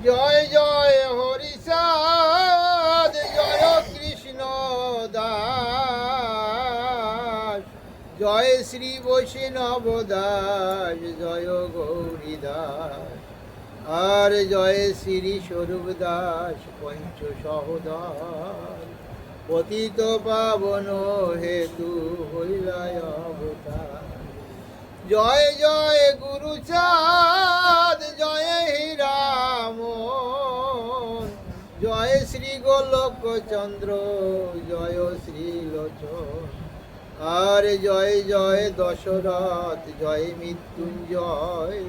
জয় জয় হরিচাঁদ, জয় কৃষ্ণ দাস, জয় শ্রী বৈষ্ণব দাস, জয় গৌরী দাস, আর জয় শ্রী স্বরূপ দাস পঞ্চ সহদার, পতিত পাবন হেতু হইলায় অবতার। জয় জয় গুরুচাঁদ, জয় হীরামন, জয় শ্রী গোলক চন্দ্র, জয় শ্রী লোচন, আর জয় জয় দশরথ, জয় মৃত্যুঞ্জয়,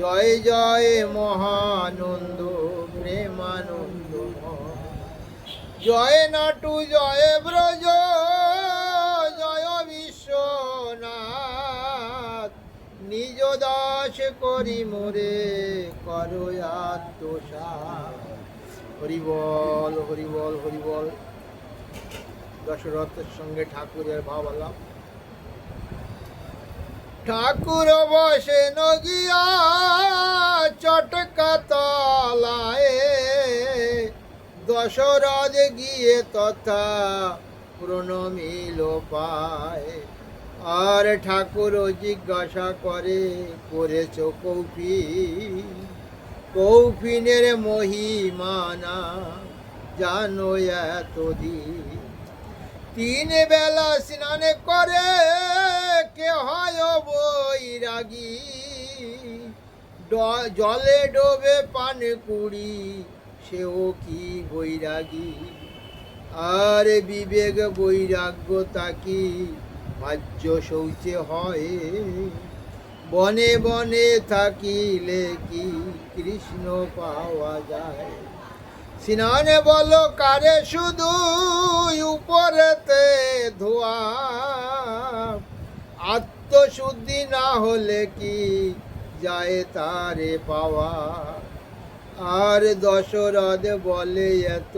জয় জয় মহানন্দ প্রেমানন্দ, জয় নাটু জয় ব্রজ, জয় বিশ্বনাথ, নিজ দাস করি মোরে করো আত্মসাৎ। হরি বল হরি বল হরি বল। দশরথের সঙ্গে ঠাকুরের ভাব আলাপ। ঠাকুর বসে নগিয়া চটকা তলায়, দশরথ গিয়ে তথা প্রণমিল পায়, আর ঠাকুর জিজ্ঞাসা করে করেছ কৌফিন, কৌফিনের মহিমানা জানো এতদিন, তিন বেলা স্নান করে কে হয় বৈরাগী, জলে ডোবে পান কুড়ি সেও কি বৈরাগী, আর বিবেক বৈরাগ্য তাকি ভাজ্য শৌচে হয়, বনে বনে থাকিলে কি কৃষ্ণ পাওয়া যায়। স্নানে বলো কারে শুধু উপরেতে ধোয়া, আত্মশুদ্ধি না হলে কি যায় তারে পাওয়া, আর দশরথ বলে এত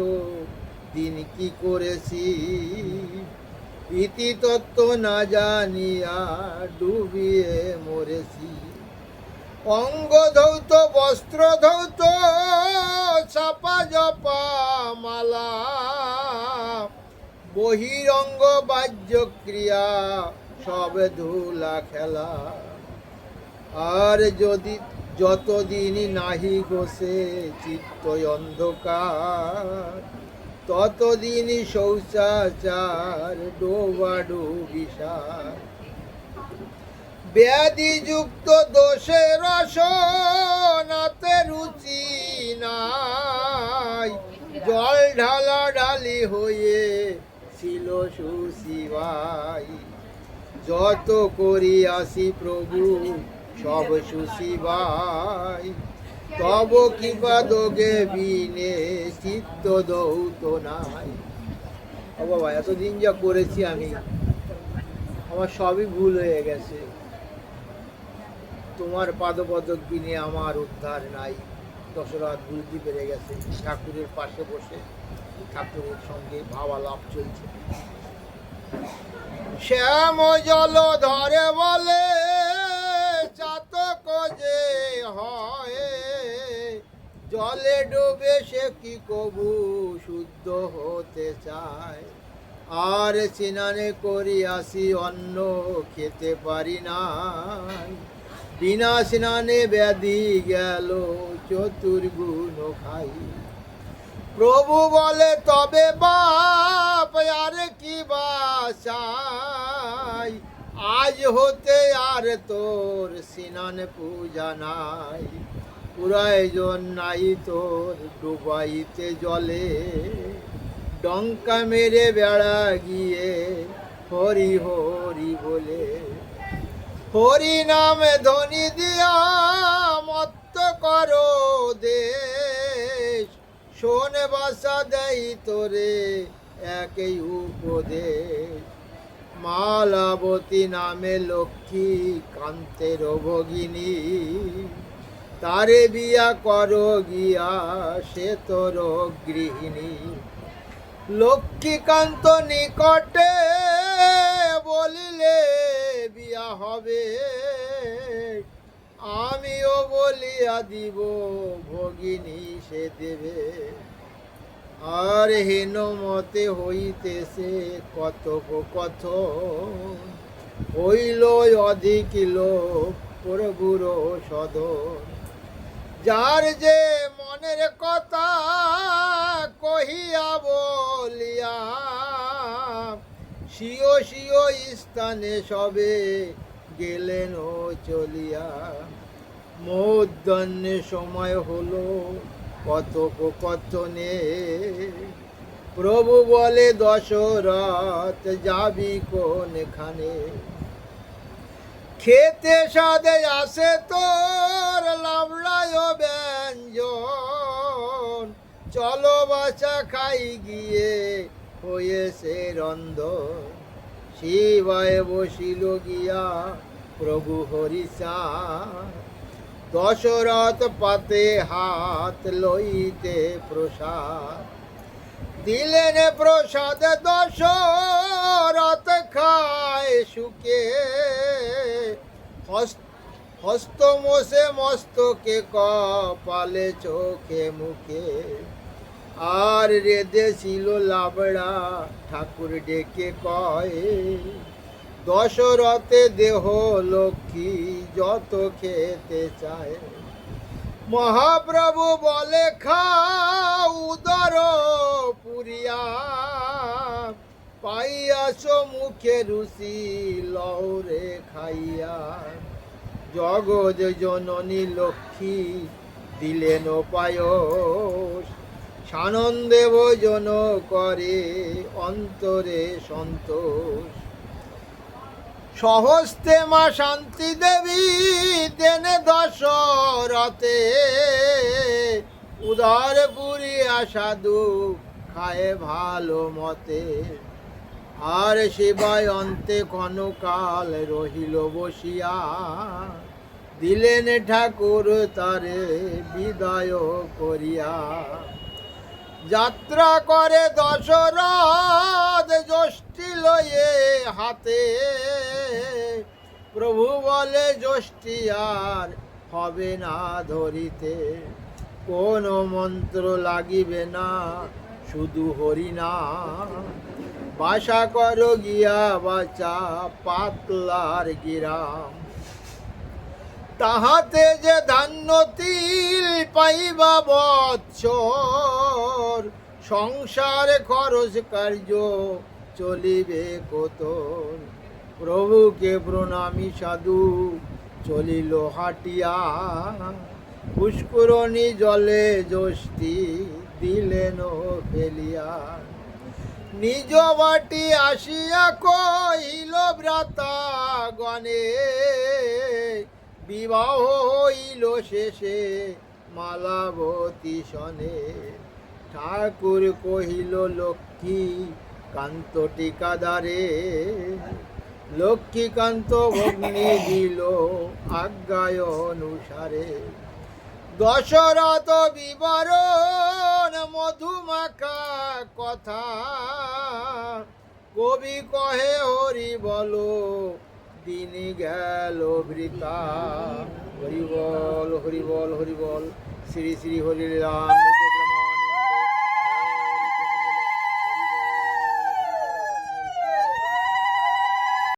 দিন কি করেছি, ইতি তত্ত্ব না জানিয়া ডুবিয়ে মরেছি, অঙ্গ ধৌত বস্ত্র ধৌত চাপা জপা মালা, বহিরঙ্গ বাহ্য ক্রিয়া সব ধুলা খেলা, আর যদি যতদিন নাহি গোসে চিত্ত অন্ধকার, ততদিন শৌচাচার ডোবা ডুবিসার, ব্যাধিযুক্ত দোষে রসনাতে রুচি নাই, জল ঢালা ঢালি হয়ে ছিল সুশিবাই, যত করি আসি প্রভু সব সুশিবাই, তব কৃপা দোগে বিনে চিত্ত দৌত নাই। ও বাবা, এতদিন যা করেছি আমি, আমার সবই ভুল হয়ে গেছে, তোমার পাদপদক বিনে আমার উদ্ধার নাই। দশরথ বুঝতে পেরে গেছে, ঠাকুরের পাশে বসে ঠাকুরের সঙ্গে ভাবালাপ চলছে। শ্যাম জল ধরে বলে চাতক যে হয়, জলে ডুবে সে কি কবু শুদ্ধ হতে চায়, আর স্নানে করি আসি অন্ন খেতে পারি নাই, বিনা স্নানে ব্যাধি গেল চতুর্গুণ খাই। প্রভু বলে তবে বাপ আর কি বাসাই, আজ হতে আর তোর স্নান পূজা নাই, প্রয়োজন নাই তোর ডুবাইতে জলে, ডঙ্কা মেরে বেড়া গিয়ে হরি হরি বলে, হরি নামে ধ্বনি দিয়া মত্ত করো দেশ, শোন বাসা দেই তোরে একই উপদেশ, মালাবতী নামে লক্ষ্মী কান্তের ভগিনী, তারে বিয়া করো গিয়া সে তোর গৃহিণী, লক্ষ্মীকান্ত নিকটে বলিলে বিয়া হবে, আমিও বলিয়া দিব ভগিনী সে দেবে। আর হীনমতে হইতেছে কথোপকথন, হইল অধিক লোক প্রভুর সদন। যার যে মনের কথা কহিয়া বলিয়া, স্বীয় স্বীয় স্থানে সবে গেলেন ও চলিয়া। মধ্যাহ্নে সময় হলো কথোপকথনে, প্রভু বলে দশরথ যাবি কোনখানে। খেতে সাদে আসে তোর লাবড়ায় ব্যঞ্জন, চলো বাছা খাই গিয়ে হয়েছে রন্ধন। শিবায় বসিল গিয়া প্রভু হরিচা, দশরথ পাতে হাত লইতে প্রসাদ। দিলেন প্রসাদ দশরথ খায় সুখে, হস্ত মোসে মস্তকে কপালে চোখে মুখে। আর রেঁধেছিল লাবড়া ঠাকুর ডেকে কয়, দশরথে দেহ লক্ষ্মী যত খেতে চায়। মহাপ্রভু বলে খাও উদর পুরিয়া, পাইয়াছ মুখে রুচি লহরে খাইয়া। জগৎ জননী লক্ষ্মী দিলেন পায়স, সানন্দে ভোজন করে অন্তরে সন্তোষ। সহস্তে মা শান্তি দেবী দেন দশরথে, উদার পুরি আসাদু খায় ভালো মতে। আর সেবায় অন্তে ক্ষণকাল রহিল বসিয়া, দিলেন ঠাকুর তারে বিদায় করিয়া। যাত্রা করে দশরথ যষ্টি লয়ে হাতে, প্রভু বলে যষ্টি আর হবে না ধরিতে। কোন মন্ত্র লাগিবে না শুধু হরিনাম, বাসা করো গিয়া বাচা পাতলার গিরাম। তাহাতে যে ধান্য তিল পাইবা বৎসর, সংসার খরচ কার্য চলিবে কতর। প্রভুকে প্রণামী সাধু চলিল হাটিয়া, পুষ্করণী জলে যষ্টি দিলেন ফেলিয়া। নিজ বাটি আসিয়া কহিল ভ্রাতা গণে, বিবাহ হইল শেষে মালাবতী সনে। ঠাকুর কহিল লক্ষ্মী কান্ত টিকাদারে, লক্ষ্মীকান্ত ভগ্নি দিল আজ্ঞায় অনুসারে। দশরথ বিবরণ মধুমাখা কথা, কবি কহে হরি বলো দিন গেল বৃতা। হরি বল হরি বল হরি বল, শ্রী শ্রী হরি রাম।